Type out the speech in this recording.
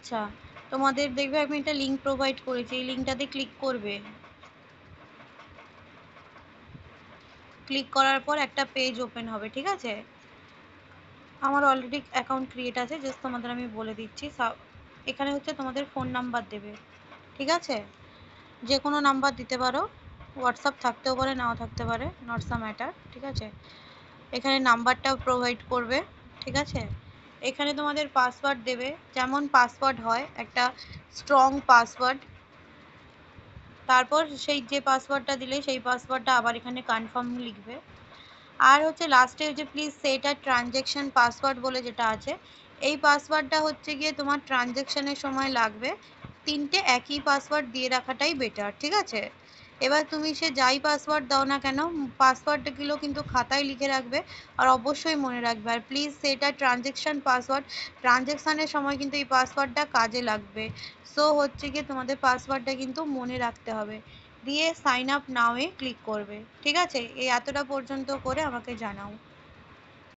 আচ্ছা, তোমাদের দেখবে আমি একটা লিঙ্ক প্রোভাইড করেছি, এই লিঙ্কটাতে ক্লিক করবে। ক্লিক করার পর একটা পেজ ওপেন হবে, ঠিক আছে? আমার অলরেডি অ্যাকাউন্ট ক্রিয়েট আছে, জাস্ট তোমাদের আমি বলে দিচ্ছি। এখানে হচ্ছে তোমাদের ফোন নাম্বার দেবে, ঠিক আছে? যে কোনো নাম্বার দিতে পারো, হোয়াটসঅ্যাপ থাকতেও পারে, নাও থাকতে পারে, নট সাম ম্যাটার, ঠিক আছে? এখানে নাম্বারটা প্রোভাইড করবে, ঠিক আছে? এখানে তোমাদের পাসওয়ার্ড দেবে, যেমন পাসওয়ার্ড হয় একটা স্ট্রং পাসওয়ার্ড। তারপর সেই যে পাসওয়ার্ডটা দিলে সেই পাসওয়ার্ডটা আবার এখানে কনফার্ম লিখবে। আর হচ্ছে লাস্টে যে প্লিজ সেট আর ট্রানজ্যাকশন পাসওয়ার্ড বলে যেটা আছে, এই পাসওয়ার্ডটা হচ্ছে গিয়ে তোমার ট্রানজ্যাকশনের সময় লাগবে। তিনটে একই পাসওয়ার্ড দিয়ে রাখাটাই বেটার, ঠিক আছে? এবার তুমি সে যাই পাসওয়ার্ড দাও না কেন, পাসওয়ার্ডগুলো কিন্তু খাতায় লিখে রাখবে, আর অবশ্যই মনে রাখবে। আর প্লিজ সেট আর ট্রানজ্যাকশন পাসওয়ার্ড, ট্রানজ্যাকশানের সময় কিন্তু এই পাসওয়ার্ডটা কাজে লাগবে। সো হচ্ছে গিয়ে তোমাদের পাসওয়ার্ডটা কিন্তু মনে রাখতে হবে, দিয়ে সাইন আপ নাও এ ক্লিক করবে, ঠিক আছে? এই এতটা পর্যন্ত করে আমাকে জানাও।